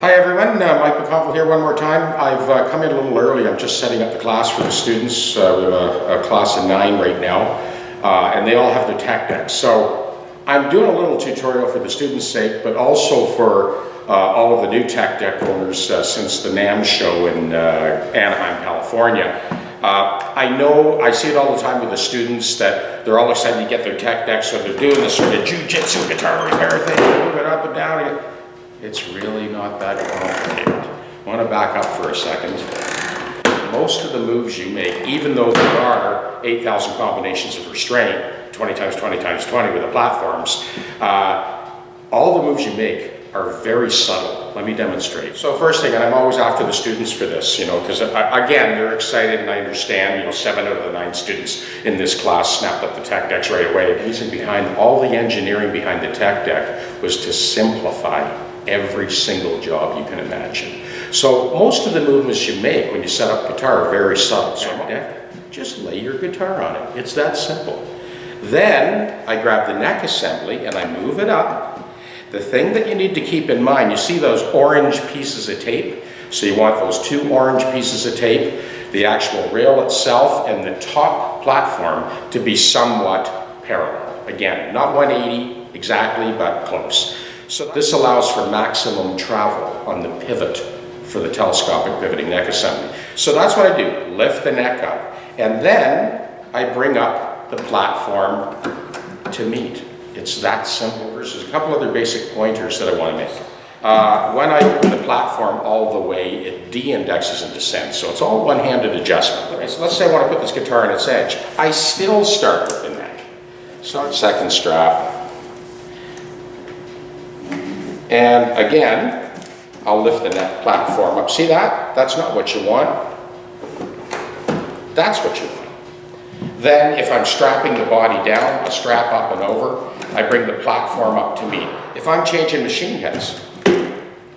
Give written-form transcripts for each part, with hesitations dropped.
Hi everyone, Mike McConville here one more time. I've come in a little early. I'm just setting up the class for the students. We have a class of 9 right now, and they all have their TechDeck. So I'm doing a little tutorial for the students' sake, but also for all of the new TechDeck owners since the NAMM show in Anaheim, California. I see it all the time with the students that they're all excited to get their TechDeck, so they're doing this sort of jujitsu guitar repair thing, move it up and down. It's really not that complicated. I want to back up for a second. Most of the moves you make, even though there are 8,000 combinations of restraint, 20 times 20 times 20 with the platforms, all the moves you make are very subtle. Let me demonstrate. So first thing, and I'm always after the students for this, because again, they're excited and I understand, 7 out of the 9 students in this class snapped up the TechDecks right away. The reason behind all the engineering behind the TechDeck was to simplify every single job you can imagine. So most of the movements you make when you set up guitar are very subtle. So just lay your guitar on it. It's that simple. Then I grab the neck assembly and I move it up. The thing that you need to keep in mind, you see those orange pieces of tape? So you want those 2 orange pieces of tape, the actual rail itself and the top platform to be somewhat parallel. Again, not 180 exactly, but close. So this allows for maximum travel on the pivot for the telescopic pivoting neck assembly. So that's what I do, lift the neck up, and then I bring up the platform to meet. It's that simple. There's a couple other basic pointers that I want to make. When I open the platform all the way, it de-indexes and descends, so it's all one-handed adjustment. Okay, so let's say I want to put this guitar on its edge. I still start with the neck. So second strap. And again, I'll lift the neck platform up. See that? That's not what you want. That's what you want. Then if I'm strapping the body down, I strap up and over, I bring the platform up to meet. If I'm changing machine heads,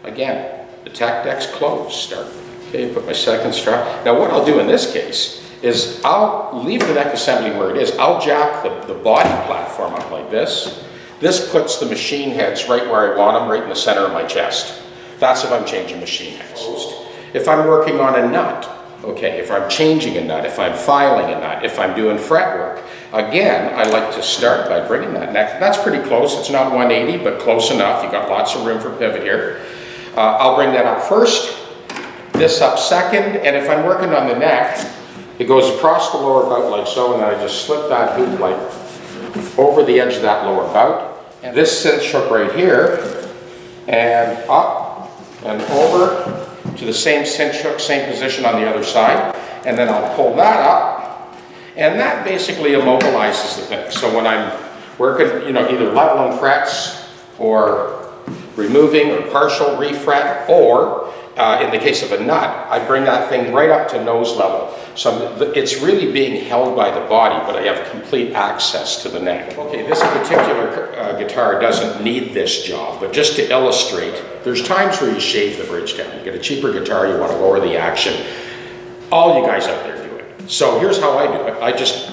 again, the TechDeck's closed, start. Okay, put my second strap. Now what I'll do in this case is I'll leave the neck assembly where it is. I'll jack the body platform up like this. This puts the machine heads right where I want them, right in the center of my chest. That's if I'm changing machine heads. If I'm working on a nut, okay, if I'm changing a nut, if I'm filing a nut, if I'm doing fretwork, again, I like to start by bringing that neck. That's pretty close. It's not 180, but close enough. You've got lots of room for pivot here. I'll bring that up first, this up second, and if I'm working on the neck, it goes across the lower bout like so, and then I just slip that hoop like over the edge of that lower bout. And this cinch hook right here, and up and over to the same cinch hook, same position on the other side. And then I'll pull that up, and that basically immobilizes the thing. So when I'm working, either leveling frets or removing or partial refret, or in the case of a nut, I bring that thing right up to nose level. So it's really being held by the body, but I have complete access to the neck. Okay, this particular guitar doesn't need this job, but just to illustrate, there's times where you shave the bridge down. You get a cheaper guitar, you want to lower the action. All you guys out there do it. So here's how I do it. I just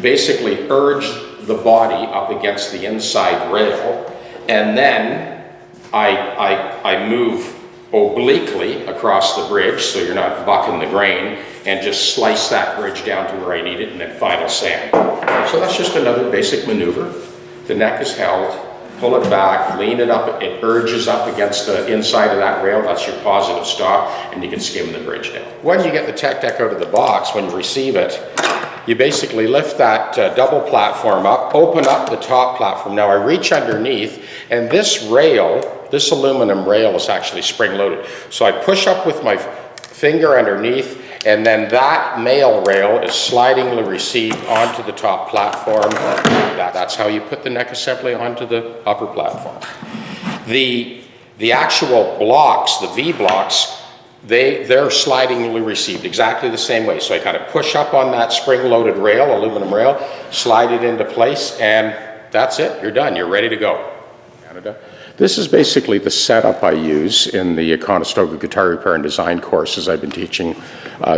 basically urge the body up against the inside rail, and then I move obliquely across the bridge so you're not bucking the grain, and just slice that bridge down to where I need it, and then final sand. So that's just another basic maneuver. The neck is held, pull it back, lean it up, it urges up against the inside of that rail, that's your positive stop, and you can skim the bridge down. When you get the TechDeck out of the box, when you receive it, you basically lift that double platform up, open up the top platform. Now I reach underneath, and this rail, this aluminum rail is actually spring-loaded. So I push up with my finger underneath, and then that male rail is slidingly received onto the top platform. That's how you put the neck assembly onto the upper platform. The actual blocks, the V blocks, they're slidingly received exactly the same way. So I kind of push up on that spring-loaded rail, aluminum rail, slide it into place, and that's it. You're done. You're ready to go. Canada. This is basically the setup I use in the Conestoga Guitar Repair and Design courses I've been teaching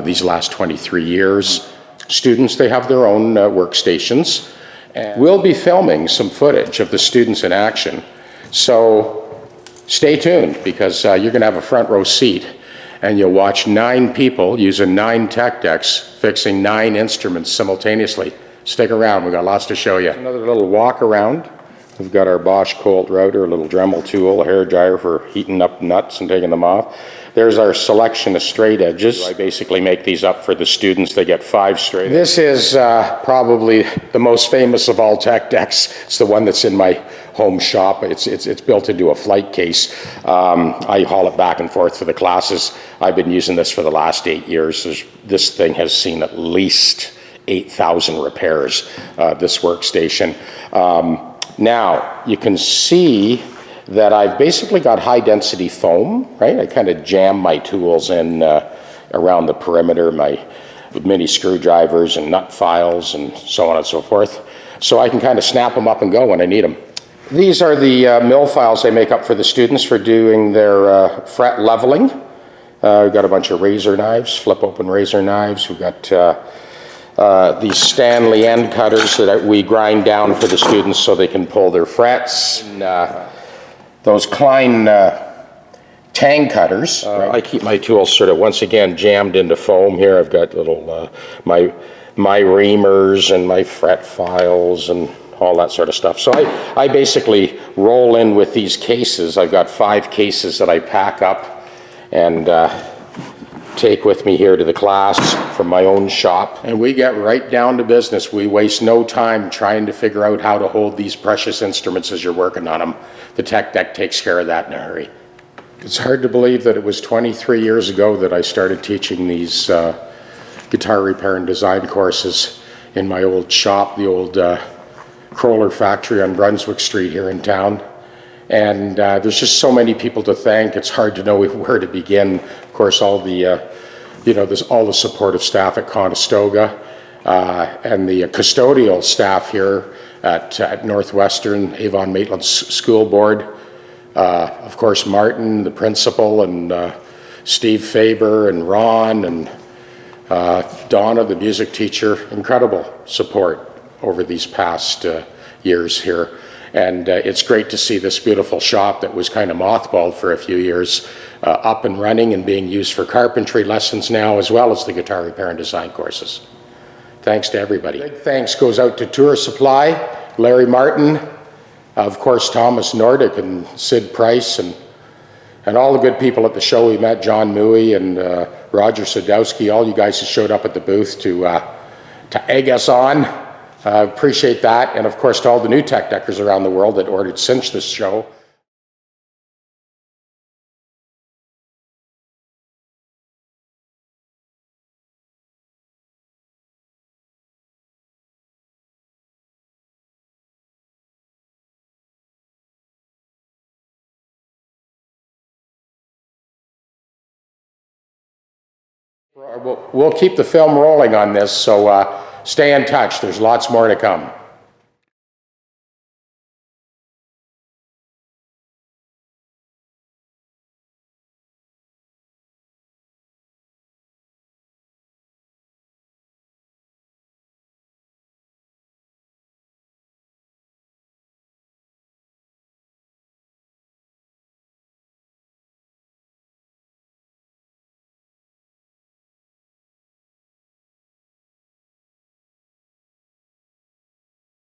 these last 23 years. Students, they have their own workstations. And we'll be filming some footage of the students in action. So stay tuned, because you're going to have a front row seat, and you'll watch 9 people using 9 TechDecks fixing 9 instruments simultaneously. Stick around, we've got lots to show you. Another little walk around. We've got our Bosch Colt router, a little Dremel tool, a hair dryer for heating up nuts and taking them off. There's our selection of straight edges. I basically make these up for the students. They get 5 straight. This is probably the most famous of all TechDecks. It's the one that's in my home shop. It's built into a flight case. I haul it back and forth for the classes. I've been using this for the last 8 years. This thing has seen at least 8,000 repairs, this workstation. Now, you can see that I've basically got high density foam, right? I kind of jam my tools in around the perimeter, my mini screwdrivers and nut files and so on and so forth. So I can kind of snap them up and go when I need them. These are the mill files I make up for the students for doing their fret leveling. We've got a bunch of razor knives, flip open razor knives. We've got these Stanley end cutters that we grind down for the students so they can pull their frets. And, those Klein tang cutters. I keep my tools sort of once again jammed into foam here. I've got little my reamers and my fret files and all that sort of stuff. So I basically roll in with these cases. I've got 5 cases that I pack up and take with me here to the class from my own shop. And we get right down to business. We waste no time trying to figure out how to hold these precious instruments as you're working on them. The TechDeck takes care of that in a hurry. It's hard to believe that it was 23 years ago that I started teaching these guitar repair and design courses in my old shop, the old Kroller factory on Brunswick Street here in town. And there's just so many people to thank. It's hard to know where to begin. Of course, all the all the supportive staff at Conestoga and the custodial staff here at Northwestern Avon Maitland School Board. Of course, Martin, the principal, and Steve Faber and Ron and Donna, the music teacher. Incredible support over these past years here. And it's great to see this beautiful shop that was kind of mothballed for a few years up and running and being used for carpentry lessons now, as well as the guitar repair and design courses. Thanks to everybody. Big thanks goes out to Tour Supply, Larry Martin, of course Thomas Nordic and Sid Price, and all the good people at the show. We met John Mooey and Roger Sadowski, all you guys who showed up at the booth to egg us on. Appreciate that, and of course to all the new TechDeckers around the world that ordered since this show. We'll keep the film rolling on this, so stay in touch. There's lots more to come.